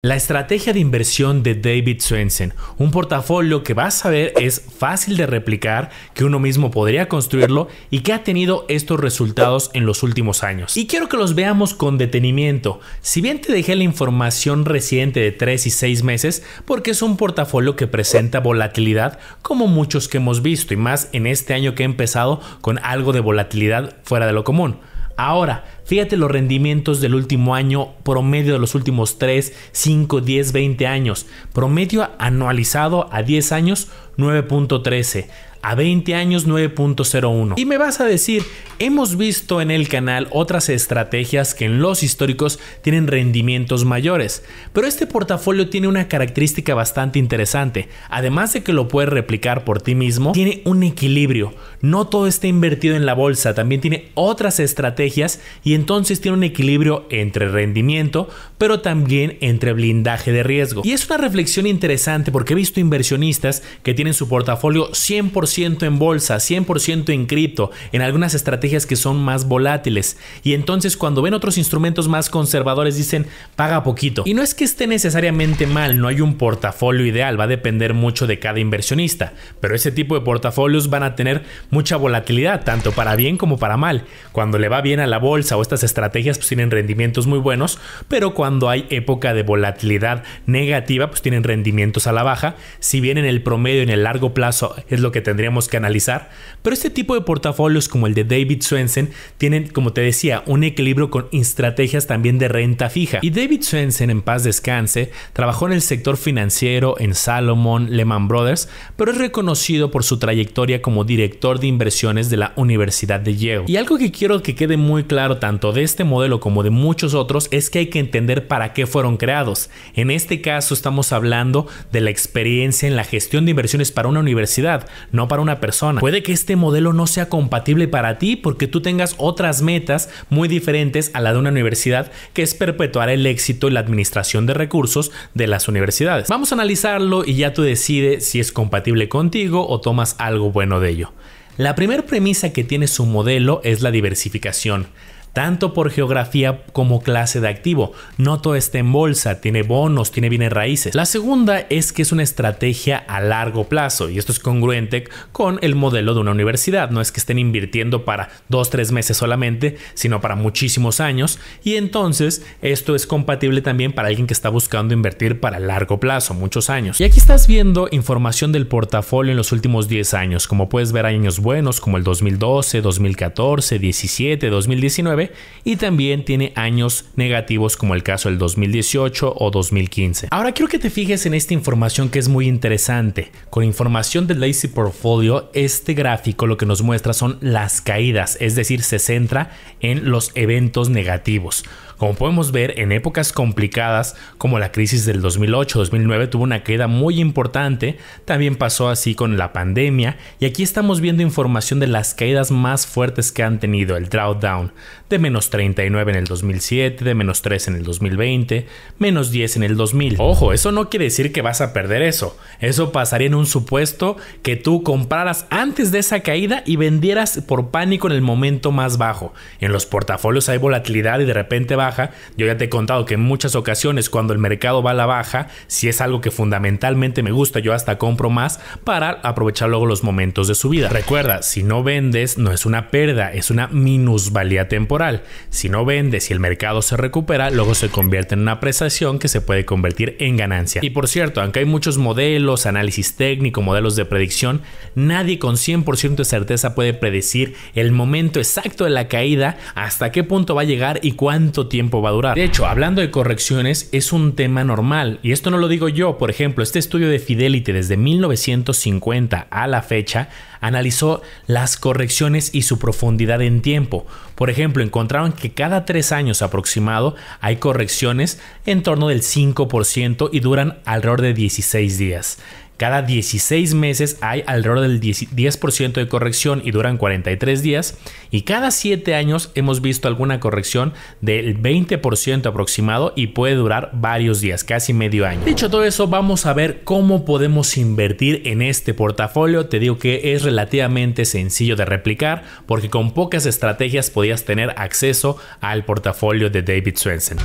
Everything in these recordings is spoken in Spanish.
La estrategia de inversión de David Swensen, un portafolio que vas a ver es fácil de replicar, que uno mismo podría construirlo y que ha tenido estos resultados en los últimos años. Y quiero que los veamos con detenimiento. Si bien te dejé la información reciente de 3 y 6 meses, porque es un portafolio que presenta volatilidad como muchos que hemos visto y más en este año que ha empezado con algo de volatilidad fuera de lo común. Ahora, fíjate los rendimientos del último año, promedio de los últimos 3, 5, 10, 20 años. Promedio anualizado a 10 años, 9.13. A 20 años 9.01. Y me vas a decir, hemos visto en el canal otras estrategias que en los históricos tienen rendimientos mayores, pero este portafolio tiene una característica bastante interesante. Además de que lo puedes replicar por ti mismo, tiene un equilibrio. No todo está invertido en la bolsa, también tiene otras estrategias y entonces tiene un equilibrio entre rendimiento, pero también entre blindaje de riesgo. Y es una reflexión interesante porque he visto inversionistas que tienen su portafolio 100% en bolsa, 100% en cripto, en algunas estrategias que son más volátiles. Y entonces cuando ven otros instrumentos más conservadores dicen, paga poquito. Y no es que esté necesariamente mal, no hay un portafolio ideal, va a depender mucho de cada inversionista. Pero ese tipo de portafolios van a tener mucha volatilidad, tanto para bien como para mal. Cuando le va bien a la bolsa o estas estrategias, pues tienen rendimientos muy buenos, pero cuando hay época de volatilidad negativa, pues tienen rendimientos a la baja. Si bien en el promedio, en el largo plazo, es lo que tendríamos que analizar, pero este tipo de portafolios como el de David Swensen tienen, como te decía, un equilibrio con estrategias también de renta fija. Y David Swensen, en paz descanse, trabajó en el sector financiero en Salomon, Lehman Brothers, pero es reconocido por su trayectoria como director de inversiones de la Universidad de Yale. Y algo que quiero que quede muy claro tanto de este modelo como de muchos otros es que hay que entender para qué fueron creados. En este caso estamos hablando de la experiencia en la gestión de inversiones para una universidad, no para una persona. Puede que este modelo no sea compatible para ti porque tú tengas otras metas muy diferentes a la de una universidad, que es perpetuar el éxito y la administración de recursos de las universidades. Vamos a analizarlo y ya tú decides si es compatible contigo o tomas algo bueno de ello. La primera premisa que tiene su modelo es la diversificación, tanto por geografía como clase de activo. No todo está en bolsa, tiene bonos, tiene bienes raíces. La segunda es que es una estrategia a largo plazo y esto es congruente con el modelo de una universidad. No es que estén invirtiendo para 2-3 meses solamente, sino para muchísimos años, y entonces esto es compatible también para alguien que está buscando invertir para largo plazo, muchos años. Y aquí estás viendo información del portafolio en los últimos 10 años. Como puedes ver, hay años buenos como el 2012, 2014, 17, 2019, y también tiene años negativos como el caso del 2018 o 2015. Ahora quiero que te fijes en esta información que es muy interesante. Con información del Lazy Portfolio, este gráfico lo que nos muestra son las caídas, es decir, se centra en los eventos negativos. Como podemos ver, en épocas complicadas como la crisis del 2008-2009 tuvo una caída muy importante, también pasó así con la pandemia, y aquí estamos viendo información de las caídas más fuertes que han tenido, el drawdown, de menos 39 en el 2007, de menos 3 en el 2020, menos 10 en el 2000. Ojo, eso no quiere decir que vas a perder eso. Eso pasaría en un supuesto que tú compraras antes de esa caída y vendieras por pánico en el momento más bajo. En los portafolios hay volatilidad y de repente baja. Yo ya te he contado que en muchas ocasiones cuando el mercado va a la baja, si es algo que fundamentalmente me gusta, yo hasta compro más para aprovechar luego los momentos de subida. Recuerda, si no vendes no es una pérdida, es una minusvalía temporal. Si no vendes y el mercado se recupera, luego se convierte en una apreciación que se puede convertir en ganancia. Y por cierto, aunque hay muchos modelos, análisis técnico, modelos de predicción, nadie con 100% de certeza puede predecir el momento exacto de la caída, hasta qué punto va a llegar y cuánto tiempo va a durar. De hecho, hablando de correcciones, es un tema normal y esto no lo digo yo. Por ejemplo, este estudio de Fidelity desde 1950 a la fecha analizó las correcciones y su profundidad en tiempo. Por ejemplo, encontraron que cada 3 años aproximado hay correcciones en torno del 5% y duran alrededor de 16 días. Cada 16 meses hay alrededor del 10% de corrección y duran 43 días. Y cada 7 años hemos visto alguna corrección del 20% aproximado y puede durar varios días, casi medio año. Dicho todo eso, vamos a ver cómo podemos invertir en este portafolio. Te digo que es relativamente sencillo de replicar porque con pocas estrategias podías tener acceso al portafolio de David Swensen.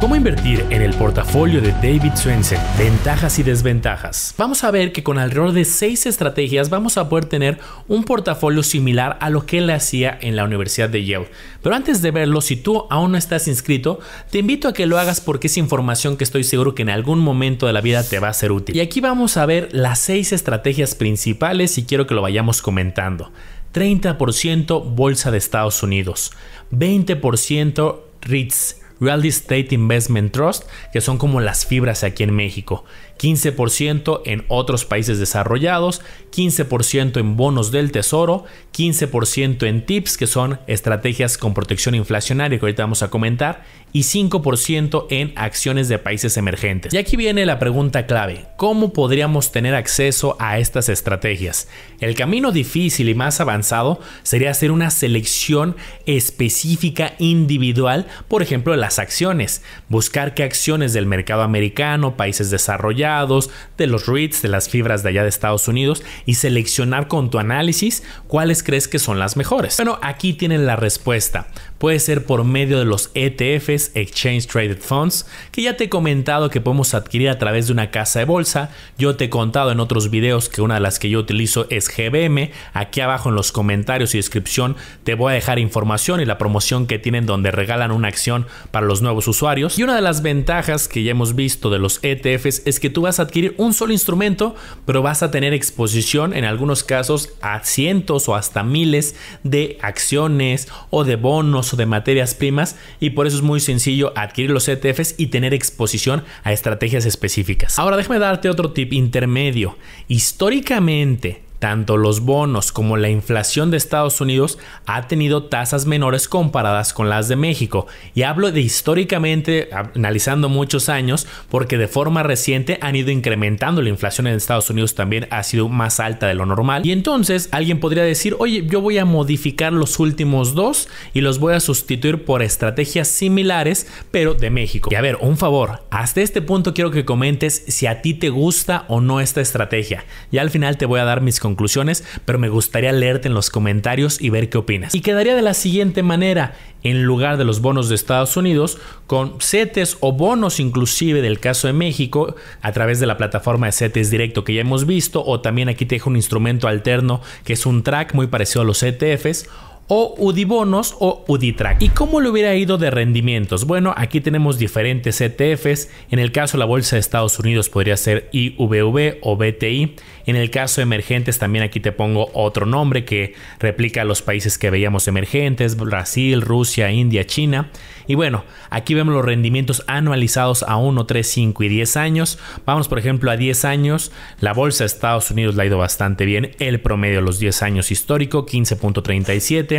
¿Cómo invertir en el portafolio de David Swensen? Ventajas y desventajas. Vamos a ver que con alrededor de 6 estrategias vamos a poder tener un portafolio similar a lo que él hacía en la Universidad de Yale. Pero antes de verlo, si tú aún no estás inscrito, te invito a que lo hagas porque es información que estoy seguro que en algún momento de la vida te va a ser útil. Y aquí vamos a ver las 6 estrategias principales y quiero que lo vayamos comentando. 30% Bolsa de Estados Unidos, 20% REITs, Real Estate Investment Trust, que son como las fibras aquí en México, 15% en otros países desarrollados, 15% en bonos del tesoro, 15% en TIPS, que son estrategias con protección inflacionaria que ahorita vamos a comentar, y 5% en acciones de países emergentes. Y aquí viene la pregunta clave: ¿cómo podríamos tener acceso a estas estrategias? El camino difícil y más avanzado sería hacer una selección específica individual, por ejemplo, de las acciones, buscar qué acciones del mercado americano, países desarrollados, de los REITs, de las fibras de allá de Estados Unidos, y seleccionar con tu análisis cuáles crees que son las mejores. Bueno, aquí tienen la respuesta. Puede ser por medio de los ETFs, Exchange Traded Funds, que ya te he comentado que podemos adquirir a través de una casa de bolsa. Yo te he contado en otros videos que una de las que yo utilizo es GBM. Aquí abajo en los comentarios y descripción te voy a dejar información y la promoción que tienen donde regalan una acción para los nuevos usuarios. Y una de las ventajas que ya hemos visto de los ETFs es que tú vas a adquirir un solo instrumento, pero vas a tener exposición en algunos casos a cientos o hasta miles de acciones o de bonos o de materias primas, y por eso es muy sencillo adquirir los ETFs y tener exposición a estrategias específicas. Ahora déjame darte otro tip intermedio. Históricamente, tanto los bonos como la inflación de Estados Unidos ha tenido tasas menores comparadas con las de México. Y hablo de históricamente, analizando muchos años, porque de forma reciente han ido incrementando. La inflación en Estados Unidos también ha sido más alta de lo normal. Y entonces alguien podría decir: oye, yo voy a modificar los últimos dos y los voy a sustituir por estrategias similares, pero de México. Y a ver, un favor, hasta este punto quiero que comentes si a ti te gusta o no esta estrategia. Ya al final te voy a dar mis conclusiones, pero me gustaría leerte en los comentarios y ver qué opinas. Y quedaría de la siguiente manera: en lugar de los bonos de Estados Unidos, con CETES o bonos inclusive del caso de México, a través de la plataforma de CETES Directo que ya hemos visto, o también aquí te dejo un instrumento alterno que es un track muy parecido a los ETFs, o UDIBonos o UDITRAC. ¿Y cómo le hubiera ido de rendimientos? Bueno, aquí tenemos diferentes ETFs. En el caso de la bolsa de Estados Unidos podría ser IVV o BTI. En el caso de emergentes también aquí te pongo otro nombre que replica a los países que veíamos emergentes: Brasil, Rusia, India, China. Y bueno, aquí vemos los rendimientos anualizados a 1, 3, 5 y 10 años. Vamos por ejemplo a 10 años. La bolsa de Estados Unidos le ha ido bastante bien. El promedio de los 10 años histórico 15.37.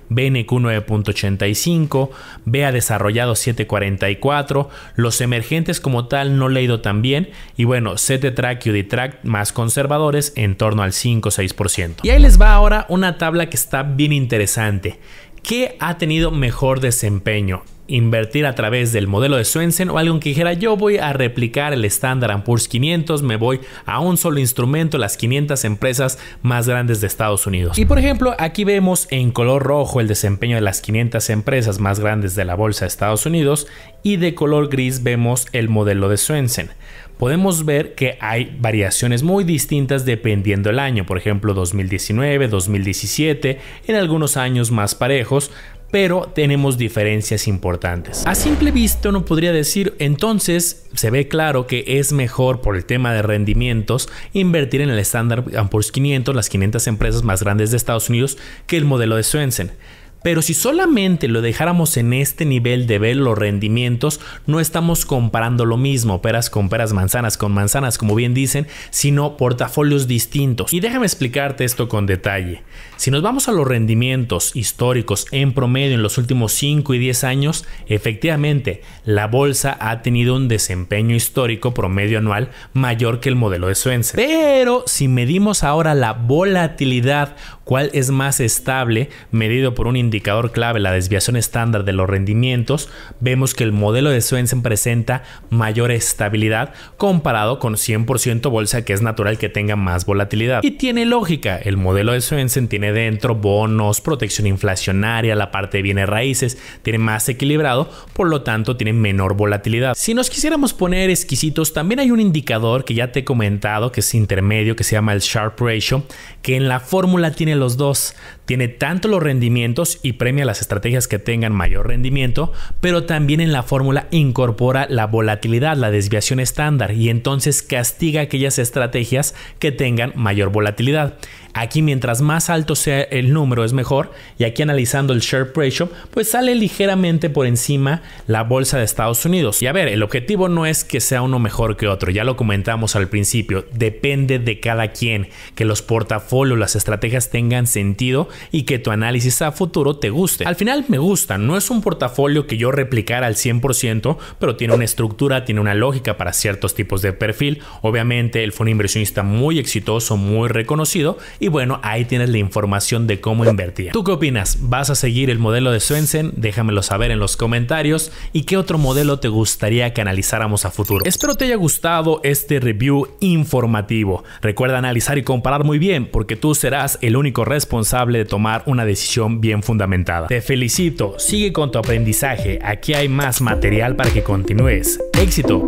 BNQ 9.85, BA desarrollado 7.44, los emergentes como tal no le ha ido tan bien, y bueno, CTTRAC y UDITRAC más conservadores en torno al 5-6%. Y ahí les va ahora una tabla que está bien interesante. ¿Qué ha tenido mejor desempeño? ¿Invertir a través del modelo de Swensen o alguien que dijera: yo voy a replicar el Standard & Poor's 500, me voy a un solo instrumento, las 500 empresas más grandes de Estados Unidos? Y por ejemplo, aquí vemos en color rojo el desempeño de las 500 empresas más grandes de la bolsa de Estados Unidos, y de color gris vemos el modelo de Swensen. Podemos ver que hay variaciones muy distintas dependiendo del año, por ejemplo 2019, 2017, en algunos años más parejos, pero tenemos diferencias importantes. A simple vista uno podría decir: entonces se ve claro que es mejor, por el tema de rendimientos, invertir en el Standard & Poor's 500, las 500 empresas más grandes de Estados Unidos, que el modelo de Swensen. Pero si solamente lo dejáramos en este nivel de ver los rendimientos, no estamos comparando lo mismo, peras con peras, manzanas con manzanas, como bien dicen, sino portafolios distintos. Y déjame explicarte esto con detalle. Si nos vamos a los rendimientos históricos en promedio en los últimos 5 y 10 años, efectivamente, la bolsa ha tenido un desempeño histórico promedio anual mayor que el modelo de Swensen. Pero si medimos ahora la volatilidad cuál es más estable medido por un indicador clave, la desviación estándar de los rendimientos, vemos que el modelo de Swensen presenta mayor estabilidad comparado con 100% bolsa, que es natural que tenga más volatilidad. Y tiene lógica, el modelo de Swensen tiene dentro bonos, protección inflacionaria, la parte de bienes raíces, tiene más equilibrado, por lo tanto tiene menor volatilidad. Si nos quisiéramos poner exquisitos, también hay un indicador que ya te he comentado que es intermedio, que se llama el Sharpe Ratio, que en la fórmula tiene los dos. Tiene tanto los rendimientos y premia las estrategias que tengan mayor rendimiento, pero también en la fórmula incorpora la volatilidad, la desviación estándar, y entonces castiga aquellas estrategias que tengan mayor volatilidad. Aquí mientras más alto sea el número es mejor, y aquí analizando el Sharpe Ratio pues sale ligeramente por encima la bolsa de Estados Unidos. Y a ver, el objetivo no es que sea uno mejor que otro, ya lo comentamos al principio, depende de cada quien, que los portafolios, las estrategias tengan sentido y que tu análisis a futuro te guste. Al final me gusta, no es un portafolio que yo replicara al 100%, pero tiene una estructura, tiene una lógica para ciertos tipos de perfil. Obviamente él fue un inversionista muy exitoso, muy reconocido, y bueno, ahí tienes la información de cómo invertir. ¿Tú qué opinas? ¿Vas a seguir el modelo de Swensen? Déjamelo saber en los comentarios. ¿Y qué otro modelo te gustaría que analizáramos a futuro? Espero te haya gustado este review informativo. Recuerda analizar y comparar muy bien, porque tú serás el único responsable de tomar una decisión bien fundamentada. Te felicito, sigue con tu aprendizaje. Aquí hay más material para que continúes. ¡Éxito!